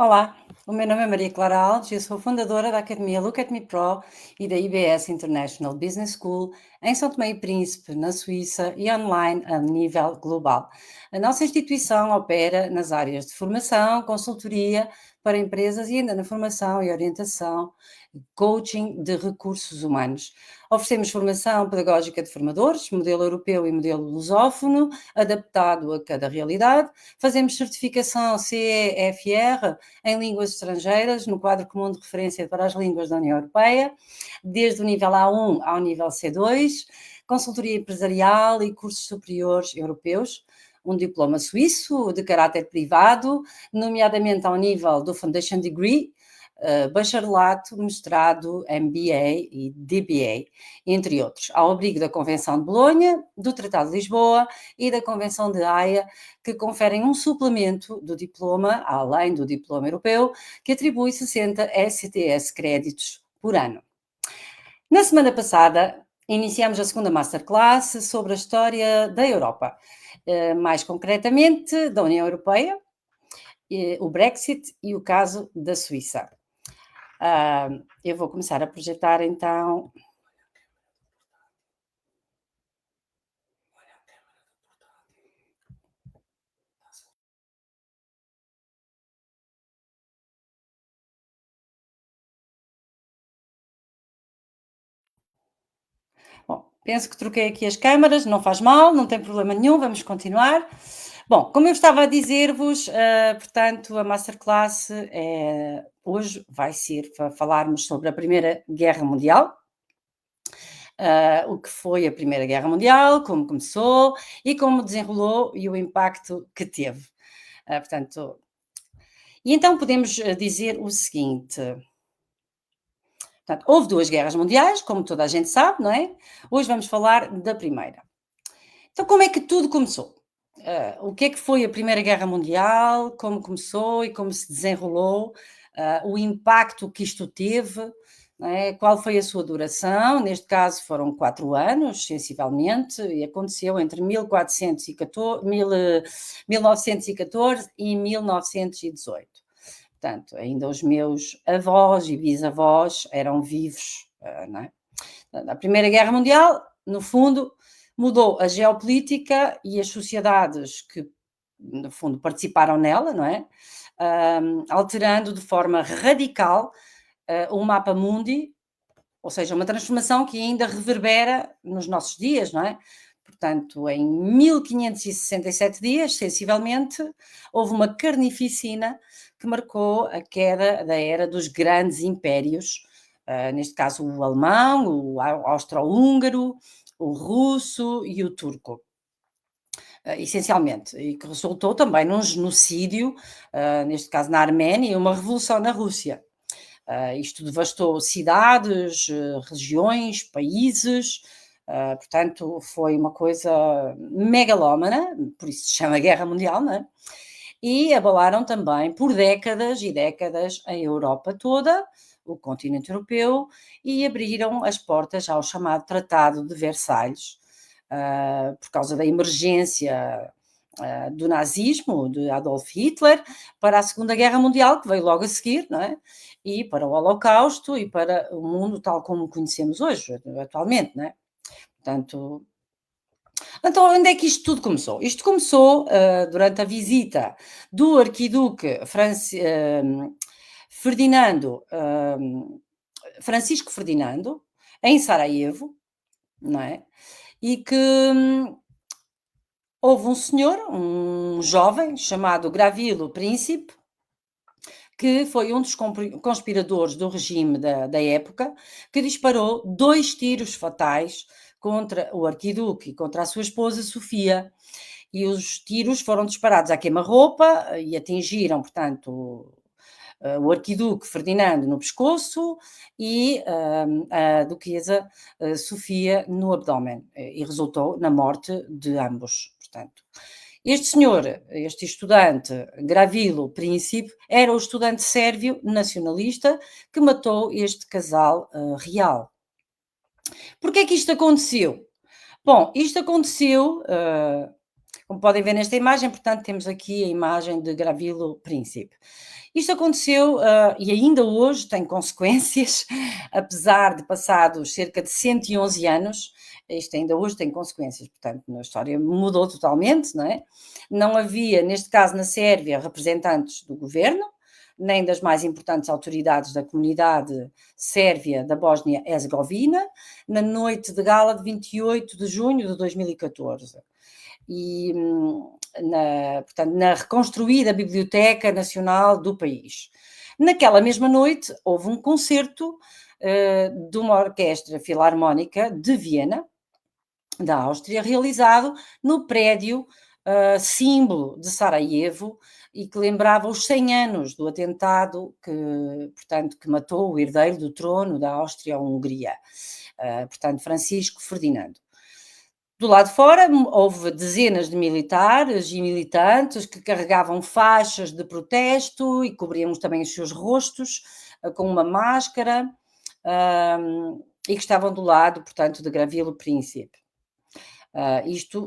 Olá, o meu nome é Maria Clara Alves e eu sou fundadora da Academia Look at Me Pro e da IBS International Business School em São Tomé e Príncipe, na Suíça e online a nível global. A nossa instituição opera nas áreas de formação, consultoria para empresas e ainda na formação e orientação, coaching de recursos humanos. Oferecemos formação pedagógica de formadores, modelo europeu e modelo lusófono, adaptado a cada realidade. Fazemos certificação CEFR em línguas estrangeiras, no quadro comum de referência para as línguas da União Europeia, desde o nível A1 ao nível C2, consultoria empresarial e cursos superiores europeus, um diploma suíço de caráter privado, nomeadamente ao nível do Foundation Degree, bacharelato, mestrado, MBA e DBA, entre outros, ao abrigo da Convenção de Bolonha, do Tratado de Lisboa e da Convenção de Haia, que conferem um suplemento do diploma, além do diploma europeu, que atribui 60 ECTS créditos por ano. Na semana passada, iniciamos a segunda Masterclass sobre a história da Europa, mais concretamente da União Europeia, o Brexit e o caso da Suíça. Eu vou começar a projetar então. Bom, penso que troquei aqui as câmaras, não faz mal, não tem problema nenhum, vamos continuar. Bom, como eu estava a dizer-vos, portanto, a masterclass hoje vai ser para falarmos sobre a Primeira Guerra Mundial, o que foi a Primeira Guerra Mundial, como começou e como desenrolou e o impacto que teve. Portanto, e então podemos dizer o seguinte. Portanto, houve 2 guerras mundiais, como toda a gente sabe, não é? Hoje vamos falar da primeira. Então, como é que tudo começou? O que é que foi a Primeira Guerra Mundial, como começou e como se desenrolou, o impacto que isto teve, não é? Qual foi a sua duração? Neste caso foram 4 anos, sensivelmente, e aconteceu entre 1914 e 1918. Portanto, ainda os meus avós e bisavós eram vivos, não é? A Primeira Guerra Mundial, no fundo, mudou a geopolítica e as sociedades que, no fundo, participaram nela, não é? Alterando de forma radical o mapa mundi, ou seja, uma transformação que ainda reverbera nos nossos dias, não é? Portanto, em 1567 dias, sensivelmente, houve uma carnificina que marcou a queda da era dos grandes impérios, neste caso o alemão, o austro-húngaro, o russo e o turco, essencialmente, e que resultou também num genocídio, neste caso na Arménia, e uma revolução na Rússia. Isto devastou cidades, regiões, países, portanto, foi uma coisa megalómana, por isso se chama Guerra Mundial, não é? E abalaram também por décadas e décadas a Europa toda, o continente europeu, e abriram as portas ao chamado Tratado de Versalhes, por causa da emergência do nazismo, de Adolf Hitler, para a Segunda Guerra Mundial, que veio logo a seguir, não é? E para o Holocausto e para o mundo tal como o conhecemos hoje, atualmente, não é? Portanto, então onde é que isto tudo começou? Isto começou durante a visita do arquiduque Ferdinando, Francisco Ferdinando, em Sarajevo, não é? E que houve um senhor, um jovem, chamado Gravilo Príncipe, que foi um dos conspiradores do regime da época, que disparou 2 tiros fatais contra o arquiduque e contra a sua esposa Sofia. E os tiros foram disparados à queima-roupa e atingiram, portanto, o arquiduque Ferdinando no pescoço e a duquesa Sofia no abdômen, e resultou na morte de ambos, portanto. Este senhor, este estudante, Gravilo Príncipe, era o estudante sérvio nacionalista que matou este casal real. Porquê é que isto aconteceu? Bom, isto aconteceu Como podem ver nesta imagem, portanto, temos aqui a imagem de Gravilo Príncipe. Isto aconteceu, e ainda hoje tem consequências, apesar de passados cerca de 111 anos, isto ainda hoje tem consequências, portanto, a história mudou totalmente, não é? Não havia, neste caso na Sérvia, representantes do governo, nem das mais importantes autoridades da comunidade sérvia da Bósnia-Herzegovina, na noite de gala de 28 de junho de 2014. E, portanto, na reconstruída Biblioteca Nacional do país. Naquela mesma noite, houve um concerto de uma orquestra filarmónica de Viena, da Áustria, realizado no prédio símbolo de Sarajevo e que lembrava os 100 anos do atentado portanto, que matou o herdeiro do trono da Áustria-Hungria, portanto, Francisco Ferdinando. Do lado de fora, houve dezenas de militares e militantes que carregavam faixas de protesto e cobriam também os seus rostos com uma máscara, e que estavam do lado, portanto, de Gravilo Príncipe.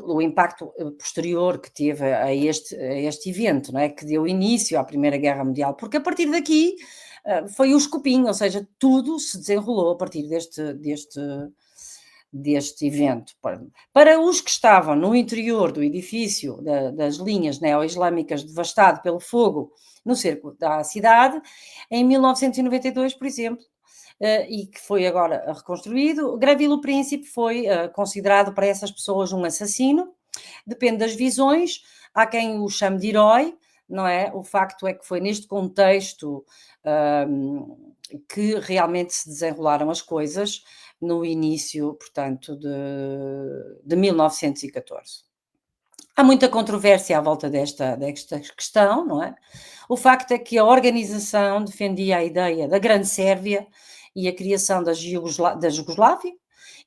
O impacto posterior que teve a este evento, não é? Que deu início à Primeira Guerra Mundial, porque a partir daqui foi o escopim, ou seja, tudo se desenrolou a partir deste evento. Para os que estavam no interior do edifício das linhas neo-islâmicas devastado pelo fogo no cerco da cidade, em 1992, por exemplo, e que foi agora reconstruído, Gravilo Príncipe foi considerado para essas pessoas um assassino, depende das visões, há quem o chame de herói, não é? O facto é que foi neste contexto que realmente se desenrolaram as coisas no início, portanto, de 1914. Há muita controvérsia à volta desta questão, não é? O facto é que a organização defendia a ideia da Grande Sérvia e a criação da Jugoslávia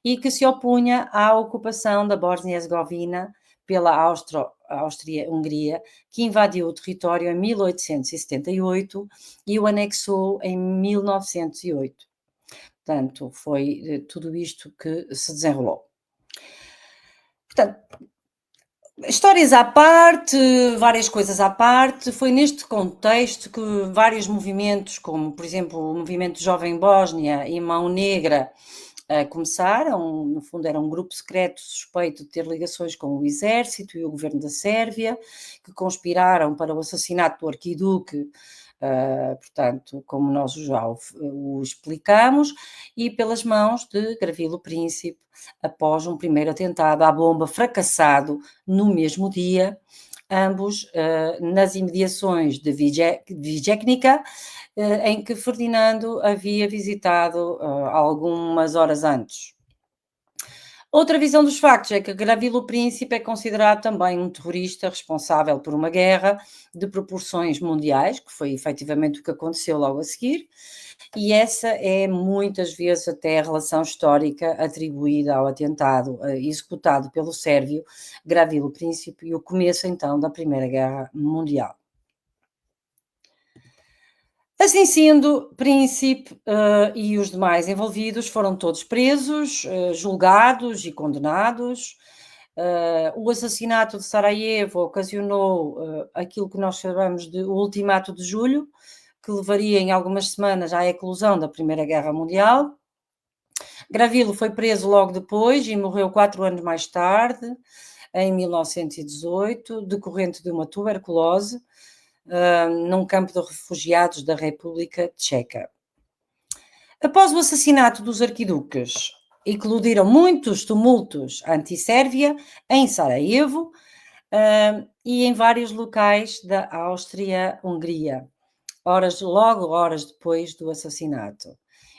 e que se opunha à ocupação da Bósnia-Herzegovina pela Áustria-Hungria, que invadiu o território em 1878 e o anexou em 1908. Portanto, foi tudo isto que se desenrolou. Portanto, histórias à parte, várias coisas à parte, foi neste contexto que vários movimentos, como por exemplo o Movimento Jovem Bósnia e Mão Negra, começaram. No fundo era um grupo secreto suspeito de ter ligações com o exército e o governo da Sérvia, que conspiraram para o assassinato do arquiduque, portanto, como nós já o explicamos, e pelas mãos de Gravilo Príncipe, após um primeiro atentado à bomba fracassado no mesmo dia, ambos nas imediações de Vijenica, em que Ferdinando havia visitado algumas horas antes. Outra visão dos factos é que Gravilo Príncipe é considerado também um terrorista responsável por uma guerra de proporções mundiais, que foi efetivamente o que aconteceu logo a seguir, e essa é muitas vezes até a relação histórica atribuída ao atentado executado pelo sérvio Gravilo Príncipe e o começo então da Primeira Guerra Mundial. Assim sendo, Príncipe e os demais envolvidos foram todos presos, julgados e condenados. O assassinato de Sarajevo ocasionou aquilo que nós chamamos de o Ultimato de Julho, que levaria em algumas semanas à eclosão da Primeira Guerra Mundial. Gravilo foi preso logo depois e morreu 4 anos mais tarde, em 1918, decorrente de uma tuberculose, num campo de refugiados da República Tcheca. Após o assassinato dos arquiduques, eclodiram muitos tumultos anti-Sérvia em Sarajevo e em vários locais da Áustria-Hungria, horas depois do assassinato.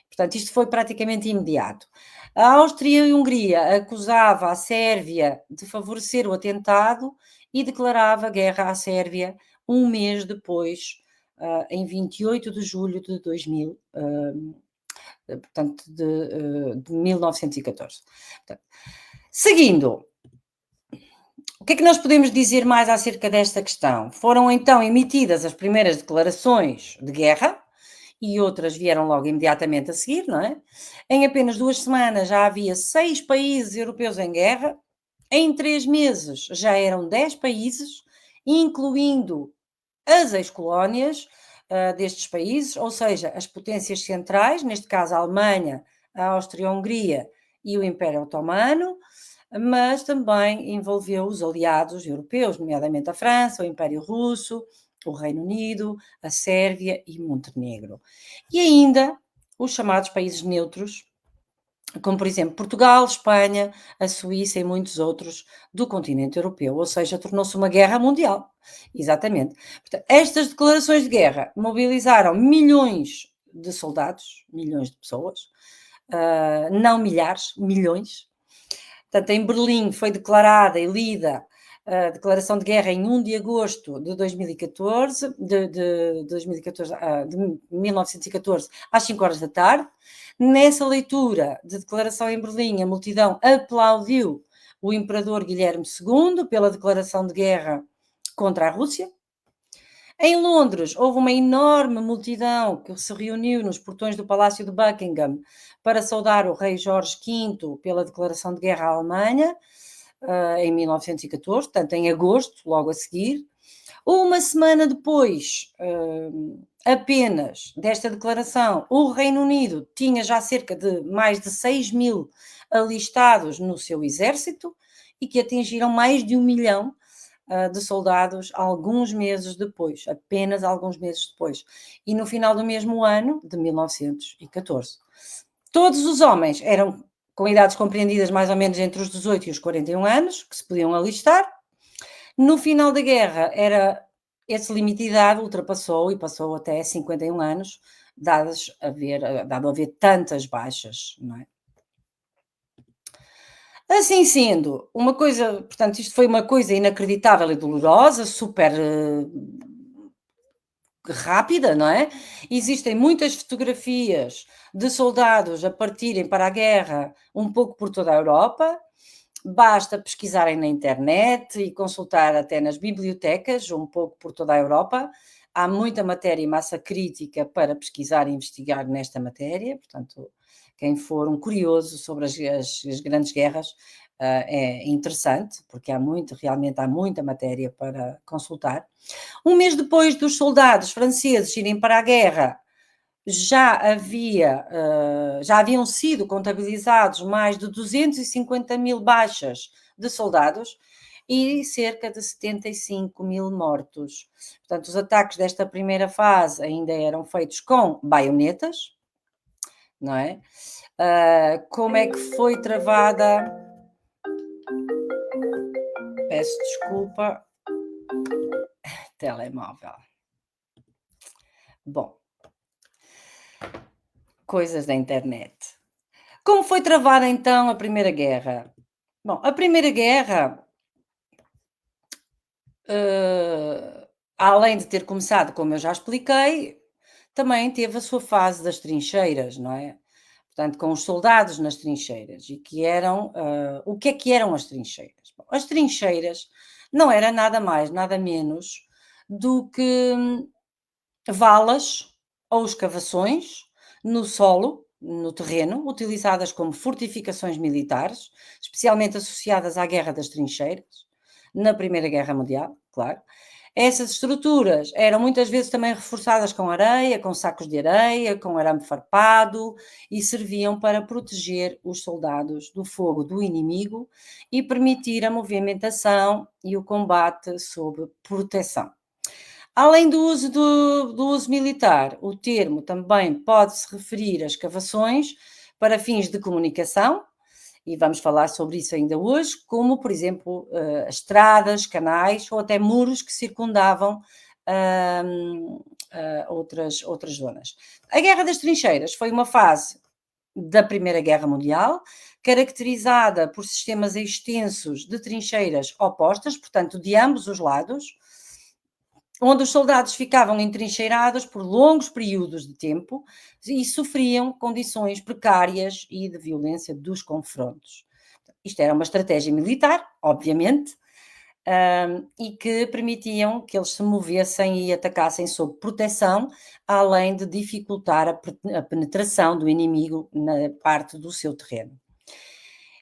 Portanto, isto foi praticamente imediato. A Áustria e a Hungria acusava a Sérvia de favorecer o atentado e declarava guerra à Sérvia um mês depois, em 28 de julho de 2000, portanto, de 1914. Portanto, seguindo, o que é que nós podemos dizer mais acerca desta questão? Foram então emitidas as primeiras declarações de guerra, e outras vieram logo imediatamente a seguir, não é? Em apenas 2 semanas já havia 6 países europeus em guerra, Em 3 meses já eram 10 países, incluindo as ex-colónias, destes países, ou seja, as potências centrais, neste caso a Alemanha, a Áustria-Hungria e o Império Otomano, mas também envolveu os aliados europeus, nomeadamente a França, o Império Russo, o Reino Unido, a Sérvia e Montenegro. E ainda os chamados países neutros, como por exemplo Portugal, Espanha, a Suíça e muitos outros do continente europeu, ou seja, tornou-se uma guerra mundial. Exatamente. Portanto, estas declarações de guerra mobilizaram milhões de soldados, milhões de pessoas, não milhares, milhões. Portanto, em Berlim foi declarada e lida a declaração de guerra em 1 de agosto de 2014, de 2014, de 1914, às 5 horas da tarde. Nessa leitura de declaração em Berlim, a multidão aplaudiu o imperador Guilherme II pela declaração de guerra contra a Rússia. Em Londres, houve uma enorme multidão que se reuniu nos portões do Palácio de Buckingham para saudar o rei Jorge V pela declaração de guerra à Alemanha, em 1914, portanto, em agosto, logo a seguir. Uma semana depois, apenas desta declaração, o Reino Unido tinha já cerca de mais de 6.000 alistados no seu exército e que atingiram mais de 1 milhão de soldados alguns meses depois, apenas alguns meses depois. E no final do mesmo ano, de 1914. Todos os homens eram com idades compreendidas mais ou menos entre os 18 e os 41 anos, que se podiam alistar. No final da guerra, esse limite de idade ultrapassou e passou até 51 anos, dado a haver tantas baixas, não é? Assim sendo, uma coisa, portanto, isto foi uma coisa inacreditável e dolorosa, super rápida, não é? Existem muitas fotografias de soldados a partirem para a guerra um pouco por toda a Europa. Basta pesquisarem na internet e consultar até nas bibliotecas, um pouco por toda a Europa. Há muita matéria e massa crítica para pesquisar e investigar nesta matéria, portanto, quem for um curioso sobre as grandes guerras, é interessante, porque realmente há muita matéria para consultar. Um mês depois dos soldados franceses irem para a guerra, já haviam sido contabilizados mais de 250.000 baixas de soldados e cerca de 75.000 mortos. Portanto, os ataques desta primeira fase ainda eram feitos com baionetas, não é? Como é que foi travada? Peço desculpa, telemóvel. Bom, coisas da internet. Como foi travada então a Primeira Guerra? Bom, a Primeira Guerra, além de ter começado, como eu já expliquei, também teve a sua fase das trincheiras, não é? Portanto, com os soldados nas trincheiras e o que é que eram as trincheiras? Bom, as trincheiras não era nada mais, nada menos do que valas ou escavações no solo, no terreno, utilizadas como fortificações militares, especialmente associadas à Guerra das Trincheiras, na Primeira Guerra Mundial, claro. Essas estruturas eram muitas vezes também reforçadas com areia, com sacos de areia, com arame farpado e serviam para proteger os soldados do fogo do inimigo e permitir a movimentação e o combate sob proteção. Além do uso militar, o termo também pode-se referir a escavações para fins de comunicação, e vamos falar sobre isso ainda hoje, como, por exemplo, estradas, canais ou até muros que circundavam outras zonas. A Guerra das Trincheiras foi uma fase da Primeira Guerra Mundial, caracterizada por sistemas extensos de trincheiras opostas, portanto, de ambos os lados, onde os soldados ficavam entrincheirados por longos períodos de tempo e sofriam condições precárias e de violência dos confrontos. Isto era uma estratégia militar, obviamente, e que permitiam que eles se movessem e atacassem sob proteção, além de dificultar a penetração do inimigo na parte do seu terreno.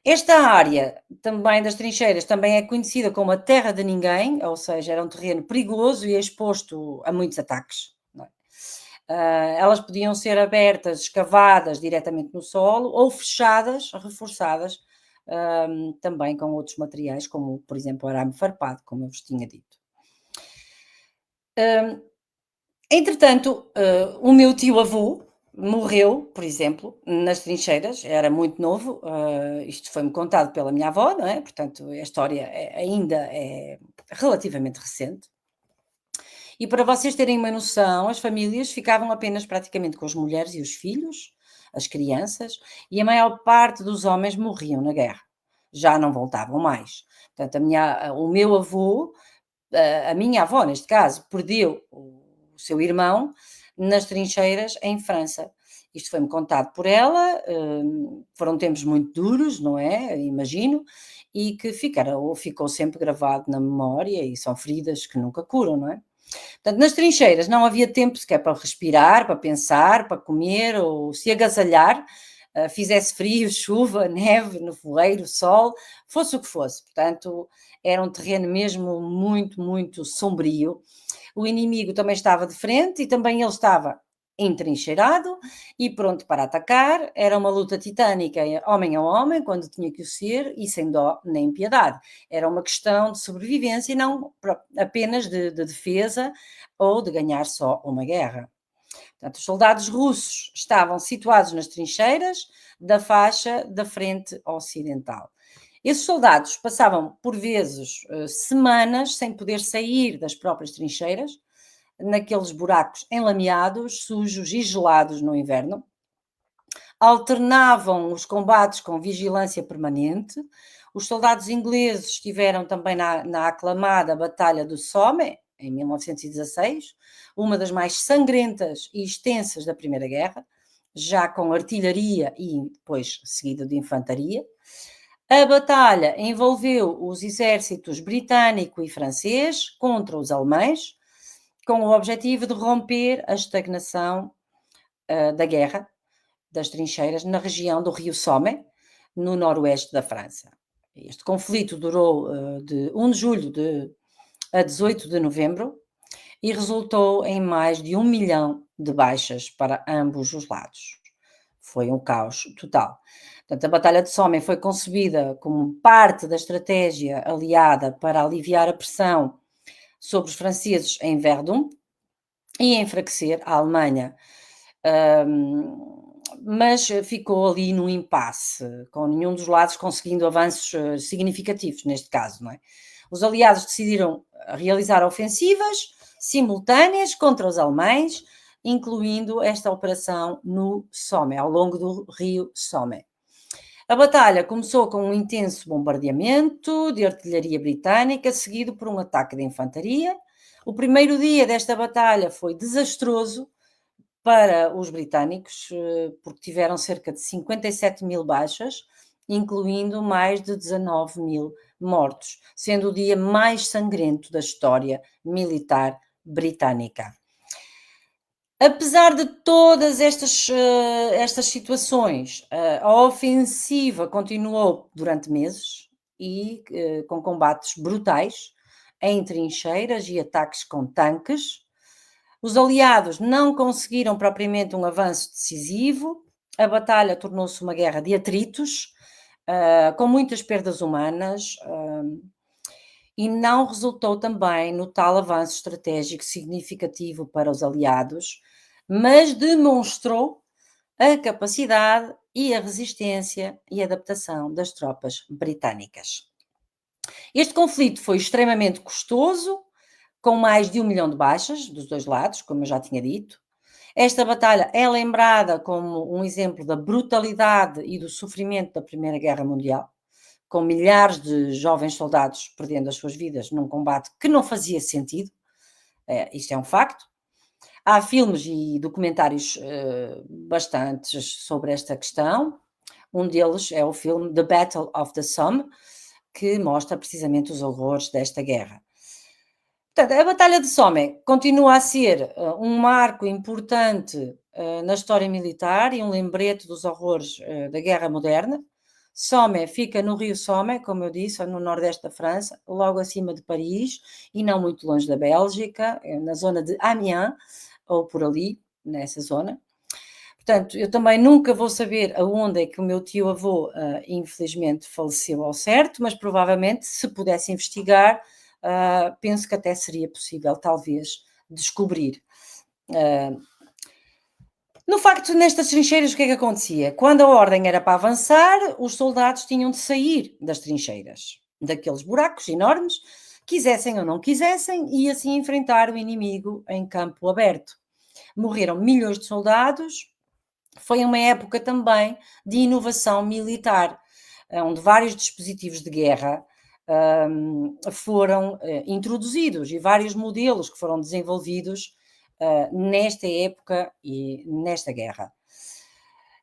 Esta área também das trincheiras também é conhecida como a terra de ninguém, ou seja, era um terreno perigoso e exposto a muitos ataques, não é? Elas podiam ser abertas, escavadas diretamente no solo ou fechadas, reforçadas, também com outros materiais, como por exemplo o arame farpado, como eu vos tinha dito. Hum, Entretanto, o meu tio-avô morreu, por exemplo, nas trincheiras, era muito novo, isto foi-me contado pela minha avó, não é? Portanto, a história ainda é relativamente recente. E para vocês terem uma noção, as famílias ficavam apenas praticamente com as mulheres e os filhos, as crianças, e a maior parte dos homens morriam na guerra. Já não voltavam mais. Portanto, o meu avô, a minha avó, neste caso, perdeu o seu irmão nas trincheiras em França. Isto foi-me contado por ela, foram tempos muito duros, não é? Imagino, e que ficou sempre gravado na memória e são feridas que nunca curam, não é? Portanto, nas trincheiras não havia tempo sequer para respirar, para pensar, para comer ou se agasalhar, fizesse frio, chuva, neve, nevoeiro, sol, fosse o que fosse. Portanto, era um terreno mesmo muito, muito sombrio. O inimigo também estava de frente e também ele estava entrincheirado e pronto para atacar. Era uma luta titânica, homem a homem, quando tinha que o ser, e sem dó nem piedade. Era uma questão de sobrevivência e não apenas de defesa ou de ganhar só uma guerra. Portanto, os soldados russos estavam situados nas trincheiras da faixa da frente ocidental. Esses soldados passavam, por vezes, semanas sem poder sair das próprias trincheiras, naqueles buracos enlameados, sujos e gelados no inverno. Alternavam os combates com vigilância permanente. Os soldados ingleses estiveram também na aclamada Batalha do Somme, em 1916, uma das mais sangrentas e extensas da Primeira Guerra, já com artilharia e depois seguida de infantaria. A batalha envolveu os exércitos britânico e francês contra os alemães, com o objetivo de romper a estagnação da guerra, das trincheiras, na região do rio Somme, no noroeste da França. Este conflito durou de 1 de julho a 18 de novembro e resultou em mais de 1 milhão de baixas para ambos os lados. Foi um caos total. Portanto, a Batalha de Somme foi concebida como parte da estratégia aliada para aliviar a pressão sobre os franceses em Verdun e enfraquecer a Alemanha. Mas ficou ali num impasse, com nenhum dos lados conseguindo avanços significativos, neste caso, não é? Os aliados decidiram realizar ofensivas simultâneas contra os alemães, incluindo esta operação no Somme, ao longo do rio Somme. A batalha começou com um intenso bombardeamento de artilharia britânica, seguido por um ataque de infantaria. O primeiro dia desta batalha foi desastroso para os britânicos, porque tiveram cerca de 57 mil baixas, incluindo mais de 19 mil mortos, sendo o dia mais sangrento da história militar britânica. Apesar de todas estas situações, a ofensiva continuou durante meses e com combates brutais em trincheiras e ataques com tanques. Os aliados não conseguiram propriamente um avanço decisivo, a batalha tornou-se uma guerra de atritos, com muitas perdas humanas, e não resultou também no tal avanço estratégico significativo para os aliados, mas demonstrou a capacidade e a resistência e adaptação das tropas britânicas. Este conflito foi extremamente custoso, com mais de 1 milhão de baixas dos dois lados, como eu já tinha dito. Esta batalha é lembrada como um exemplo da brutalidade e do sofrimento da Primeira Guerra Mundial, com milhares de jovens soldados perdendo as suas vidas num combate que não fazia sentido. Isto é um facto. Há filmes e documentários bastantes sobre esta questão. Um deles é o filme The Battle of the Somme, que mostra precisamente os horrores desta guerra. Portanto, a Batalha de Somme continua a ser um marco importante na história militar e um lembrete dos horrores da guerra moderna, Somme fica no rio Somme, como eu disse, no nordeste da França, logo acima de Paris e não muito longe da Bélgica, na zona de Amiens, ou por ali, nessa zona. Portanto, eu também nunca vou saber aonde é que o meu tio-avô, infelizmente faleceu ao certo, mas provavelmente se pudesse investigar, penso que até seria possível talvez descobrir. Ah, no facto, nestas trincheiras o que é que acontecia? Quando a ordem era para avançar, os soldados tinham de sair das trincheiras, daqueles buracos enormes, quisessem ou não quisessem, e assim enfrentar o inimigo em campo aberto. Morreram milhões de soldados. Foi uma época também de inovação militar, onde vários dispositivos de guerra, foram, introduzidos e vários modelos que foram desenvolvidos, nesta época e nesta guerra.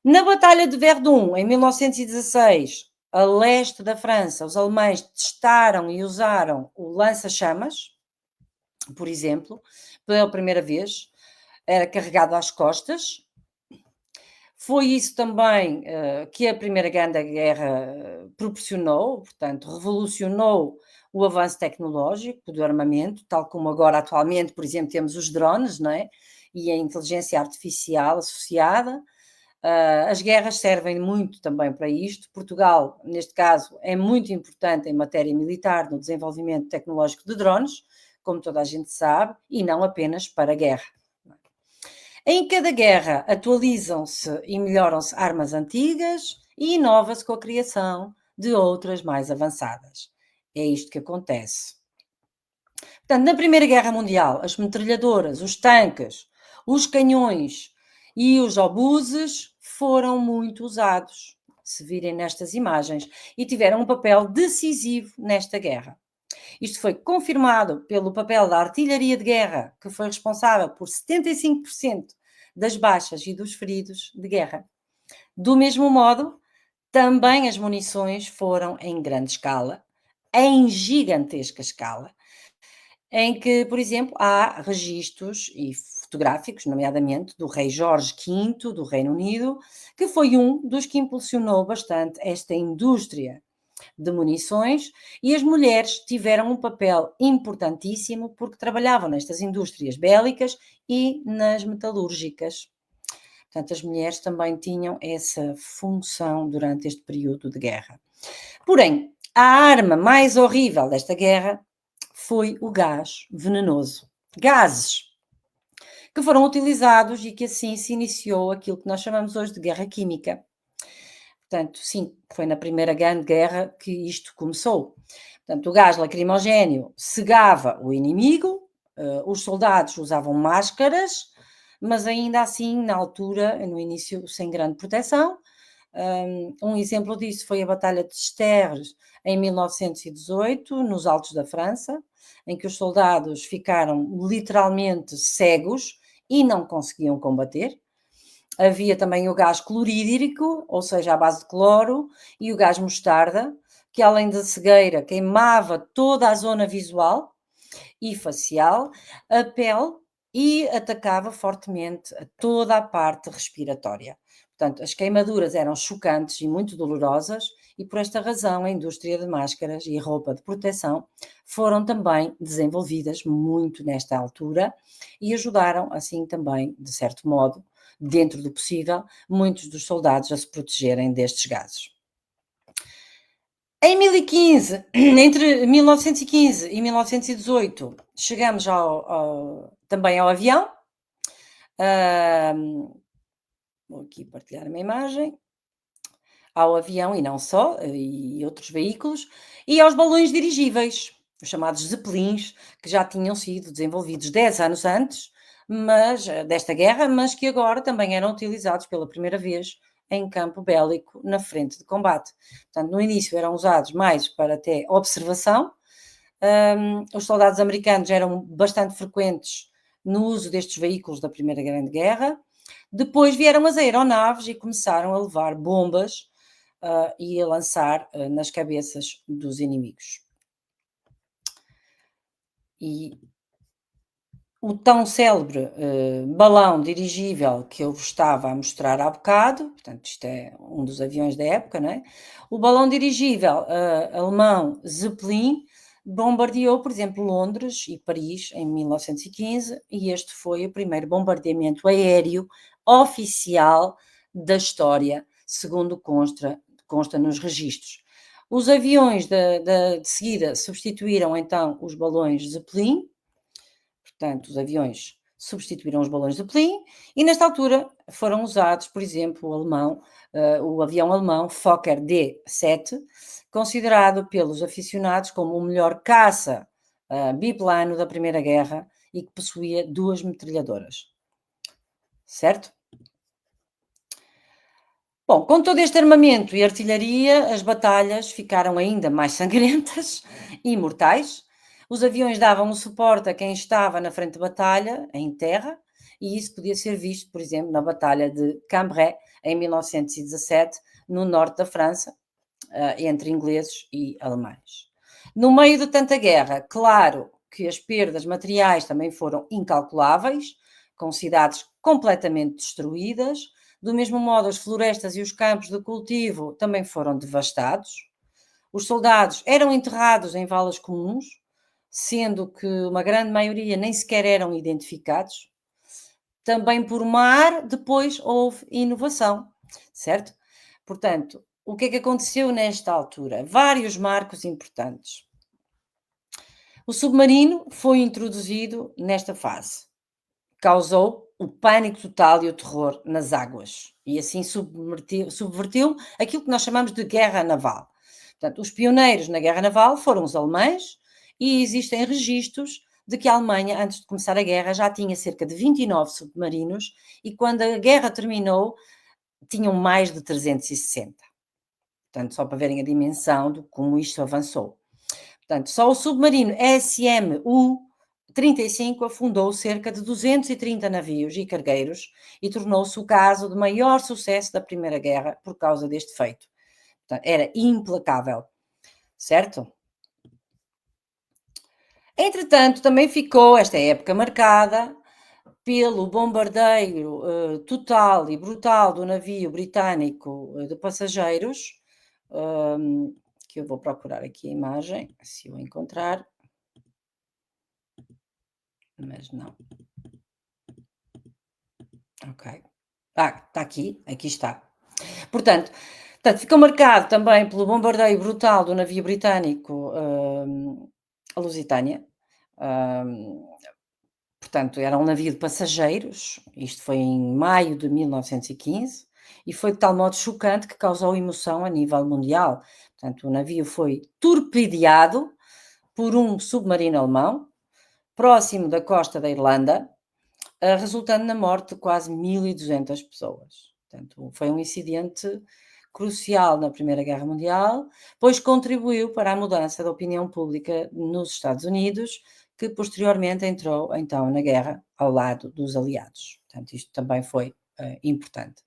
Na Batalha de Verdun, em 1916, a leste da França, os alemães testaram e usaram o lança-chamas, por exemplo, pela primeira vez, era carregado às costas. Foi isso também, que a Primeira Grande Guerra proporcionou, portanto, revolucionou o avanço tecnológico do armamento, tal como agora atualmente, por exemplo, temos os drones, não é? E a inteligência artificial associada. As guerras servem muito também para isto. Portugal, neste caso, é muito importante em matéria militar no desenvolvimento tecnológico de drones, como toda a gente sabe, e não apenas para a guerra. Em cada guerra atualizam-se e melhoram-se armas antigas e inova-se com a criação de outras mais avançadas. É isto que acontece. Portanto, na Primeira Guerra Mundial, as metralhadoras, os tanques, os canhões e os obuses foram muito usados, se virem nestas imagens, e tiveram um papel decisivo nesta guerra. Isto foi confirmado pelo papel da artilharia de guerra, que foi responsável por 75% das baixas e dos feridos de guerra. Do mesmo modo, também as munições foram em grande escala, em gigantesca escala, em que, por exemplo, há registros e fotográficos, nomeadamente do rei Jorge V do Reino Unido, que foi um dos que impulsionou bastante esta indústria de munições, e as mulheres tiveram um papel importantíssimo porque trabalhavam nestas indústrias bélicas e nas metalúrgicas. Portanto, as mulheres também tinham essa função durante este período de guerra. Porém, a arma mais horrível desta guerra foi o gás venenoso. Gases que foram utilizados e que assim se iniciou aquilo que nós chamamos hoje de guerra química. Portanto, sim, foi na Primeira Grande Guerra que isto começou. Portanto, o gás lacrimogéneo cegava o inimigo, os soldados usavam máscaras, mas ainda assim, na altura, no início, sem grande proteção. Um exemplo disso foi a Batalha de Sterres, em 1918, nos Altos da França, em que os soldados ficaram literalmente cegos e não conseguiam combater. Havia também o gás clorídrico, ou seja, à base de cloro, e o gás mostarda, que além da cegueira queimava toda a zona visual e facial, a pele e atacava fortemente a toda a parte respiratória. Portanto, as queimaduras eram chocantes e muito dolorosas, e por esta razão a indústria de máscaras e roupa de proteção foram também desenvolvidas muito nesta altura e ajudaram, assim também, de certo modo, dentro do possível, muitos dos soldados a se protegerem destes gases. Em 1015, entre 1915 e 1918, chegamos também ao avião. Vou aqui partilhar uma imagem. Ao avião e não só, e outros veículos, e aos balões dirigíveis, os chamados zeppelins, que já tinham sido desenvolvidos 10 anos antes, mas desta guerra, mas que agora também eram utilizados pela primeira vez em campo bélico na frente de combate. Portanto, no início eram usados mais para até observação. Os soldados americanos eram bastante frequentes no uso destes veículos da Primeira Grande Guerra. Depois vieram as aeronaves e começaram a levar bombas e a lançar nas cabeças dos inimigos. E o tão célebre, balão dirigível que eu vos estava a mostrar há bocado, portanto, isto é um dos aviões da época, não é? O balão dirigível, alemão Zeppelin bombardeou, por exemplo, Londres e Paris em 1915 e este foi o primeiro bombardeamento aéreo oficial da história, segundo consta nos registros. Os aviões de seguida substituíram então os balões Zeppelin, portanto, os aviões substituíram os balões de Zeppelin e nesta altura foram usados, por exemplo, o avião alemão Fokker D-7, considerado pelos aficionados como o melhor caça biplano da Primeira Guerra e que possuía 2 metralhadoras, certo? Bom, com todo este armamento e artilharia, as batalhas ficaram ainda mais sangrentas e mortais. Os aviões davam o suporte a quem estava na frente de batalha, em terra, e isso podia ser visto, por exemplo, na Batalha de Cambrai, em 1917, no norte da França, entre ingleses e alemães. No meio de tanta guerra, claro que as perdas materiais também foram incalculáveis, com cidades completamente destruídas. Do mesmo modo, as florestas e os campos de cultivo também foram devastados. Os soldados eram enterrados em valas comuns, sendo que uma grande maioria nem sequer eram identificados. Também por mar, depois houve inovação, certo? Portanto, o que é que aconteceu nesta altura? Vários marcos importantes. O submarino foi introduzido nesta fase. Causou o pânico total e o terror nas águas e assim subverteu aquilo que nós chamamos de guerra naval. Portanto, os pioneiros na guerra naval foram os alemães e existem registros de que a Alemanha, antes de começar a guerra, já tinha cerca de 29 submarinos e quando a guerra terminou, tinham mais de 360. Portanto, só para verem a dimensão de como isto avançou. Portanto, só o submarino SMU-35 afundou cerca de 230 navios e cargueiros e tornou-se o caso de maior sucesso da Primeira Guerra por causa deste feito. Portanto, era implacável, certo? Entretanto, também ficou esta época marcada pelo bombardeio total e brutal do navio britânico de passageiros, que eu vou procurar aqui a imagem, se eu encontrar, mas não. Ok. Ah, está aqui está. Portanto, ficou marcado também pelo bombardeio brutal do navio britânico, a Lusitânia. Hum, Portanto, era um navio de passageiros, isto foi em maio de 1915, e foi de tal modo chocante que causou emoção a nível mundial. Portanto, o navio foi torpedeado por um submarino alemão, próximo da costa da Irlanda, resultando na morte de quase 1.200 pessoas. Portanto, foi um incidente crucial na Primeira Guerra Mundial, pois contribuiu para a mudança da opinião pública nos Estados Unidos, que posteriormente entrou então na guerra ao lado dos aliados. Portanto, isto também foi importante.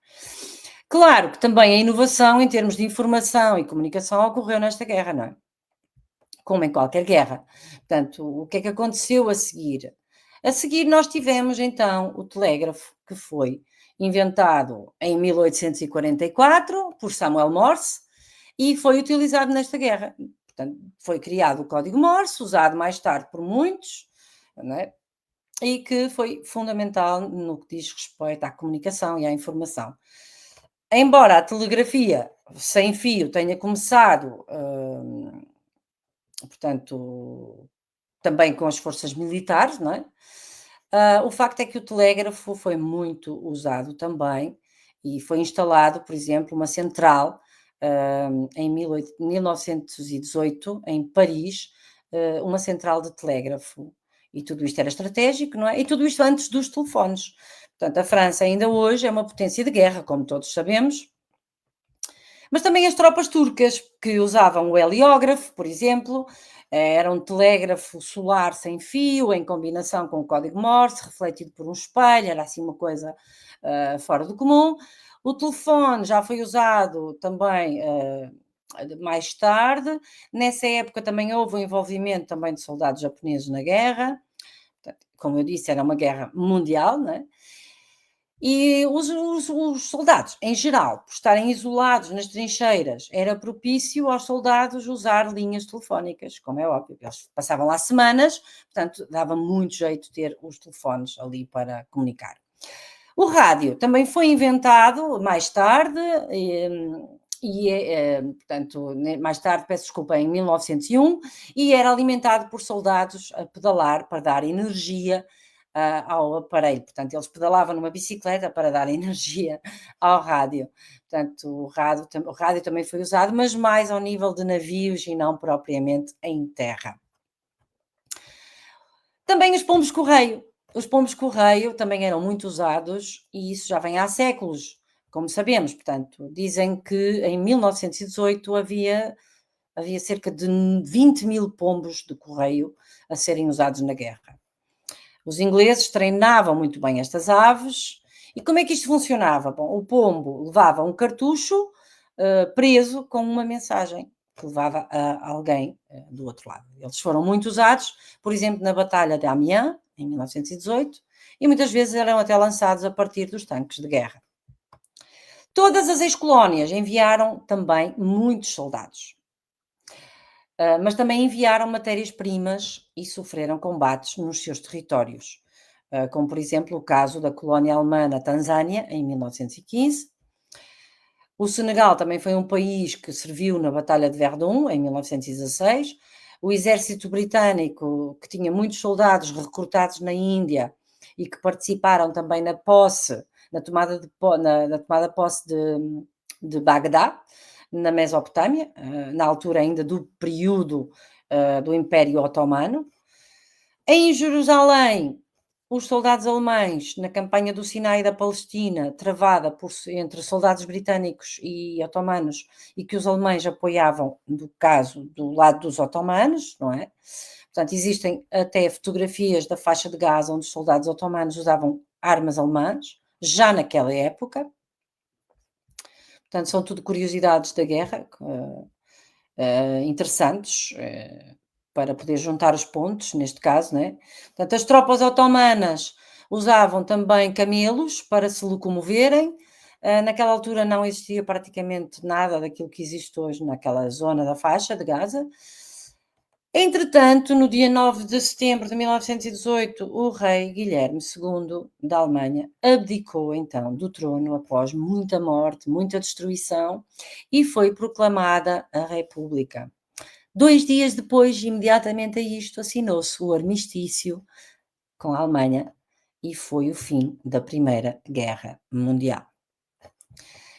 Claro que também a inovação em termos de informação e comunicação ocorreu nesta guerra, não é? Como em qualquer guerra. Portanto, o que é que aconteceu a seguir? A seguir, nós tivemos então o telégrafo, que foi inventado em 1844 por Samuel Morse e foi utilizado nesta guerra. Portanto, foi criado o código Morse, usado mais tarde por muitos, não é? E que foi fundamental no que diz respeito à comunicação e à informação. Embora a telegrafia sem fio tenha começado, portanto, também com as forças militares, não é? O facto é que o telégrafo foi muito usado também e foi instalado, por exemplo, uma central, em 1918, em Paris, uma central de telégrafo. E tudo isto era estratégico, não é? E tudo isto antes dos telefones. Portanto, a França ainda hoje é uma potência de guerra, como todos sabemos, mas também as tropas turcas, que usavam o heliógrafo, por exemplo, era um telégrafo solar sem fio, em combinação com o código Morse, refletido por um espelho, era assim uma coisa fora do comum. O telefone já foi usado também mais tarde. Nessa época também houve o envolvimento também de soldados japoneses na guerra. Portanto, como eu disse, era uma guerra mundial, não é? E os soldados, em geral, por estarem isolados nas trincheiras, era propício aos soldados usar linhas telefónicas, como é óbvio. Eles passavam lá semanas, portanto, dava muito jeito ter os telefones ali para comunicar. O rádio também foi inventado mais tarde, portanto, mais tarde, peço desculpa, em 1901, e era alimentado por soldados a pedalar para dar energia ao aparelho. Portanto, eles pedalavam numa bicicleta para dar energia ao rádio. Portanto, o rádio também foi usado, mas mais ao nível de navios e não propriamente em terra. Também os pombos-correio. Os pombos-correio também eram muito usados e isso já vem há séculos, como sabemos. Portanto, dizem que em 1918 havia cerca de 20.000 pombos de correio a serem usados na guerra. Os ingleses treinavam muito bem estas aves. E como é que isto funcionava? Bom, o pombo levava um cartucho preso com uma mensagem que levava a alguém do outro lado. Eles foram muito usados, por exemplo, na Batalha de Amiens, em 1918, e muitas vezes eram até lançados a partir dos tanques de guerra. Todas as ex-colónias enviaram também muitos soldados, mas também enviaram matérias-primas e sofreram combates nos seus territórios, como por exemplo o caso da colónia alemã na Tanzânia, em 1915. O Senegal também foi um país que serviu na Batalha de Verdun, em 1916. O exército britânico, que tinha muitos soldados recrutados na Índia e que participaram também na tomada de posse de Bagdá, na Mesopotâmia, na altura ainda do período do Império Otomano. Em Jerusalém, os soldados alemães, na campanha do Sinai da Palestina, travada entre soldados britânicos e otomanos, e que os alemães apoiavam, no caso, do lado dos otomanos, não é? Portanto, existem até fotografias da faixa de Gaza onde os soldados otomanos usavam armas alemãs, já naquela época. Portanto, são tudo curiosidades da guerra, interessantes, para poder juntar os pontos, neste caso, né? Portanto, as tropas otomanas usavam também camelos para se locomoverem. Naquela altura não existia praticamente nada daquilo que existe hoje naquela zona da faixa de Gaza. Entretanto, no dia 9 de setembro de 1918, o rei Guilherme II da Alemanha abdicou então do trono após muita morte, muita destruição e foi proclamada a República. 2 dias depois, imediatamente a isto, assinou-se o armistício com a Alemanha e foi o fim da Primeira Guerra Mundial.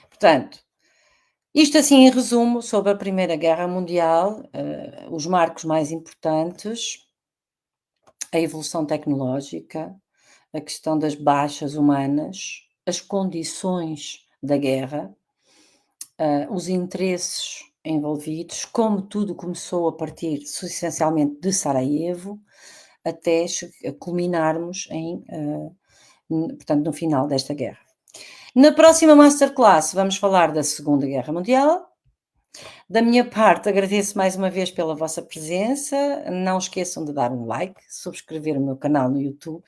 Portanto, isto assim em resumo sobre a Primeira Guerra Mundial, os marcos mais importantes, a evolução tecnológica, a questão das baixas humanas, as condições da guerra, os interesses envolvidos, como tudo começou a partir essencialmente de Sarajevo, até culminarmos portanto, no final desta guerra. Na próxima masterclass vamos falar da Segunda Guerra Mundial. Da minha parte, agradeço mais uma vez pela vossa presença. Não esqueçam de dar um like, subscrever o meu canal no YouTube,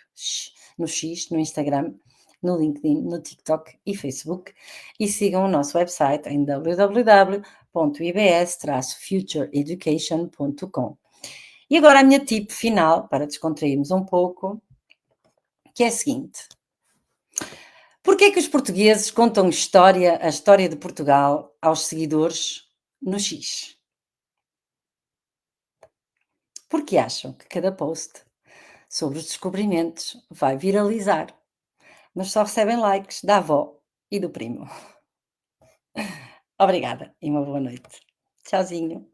no X, no Instagram, no LinkedIn, no TikTok e Facebook e sigam o nosso website em www.ibs-futureeducation.com. E agora a minha tip final, para descontrairmos um pouco, que é a seguinte: porquê é que os portugueses contam a história de Portugal aos seguidores no X? Porque acham que cada post sobre os descobrimentos vai viralizar, mas só recebem likes da avó e do primo. Obrigada e uma boa noite. Tchauzinho.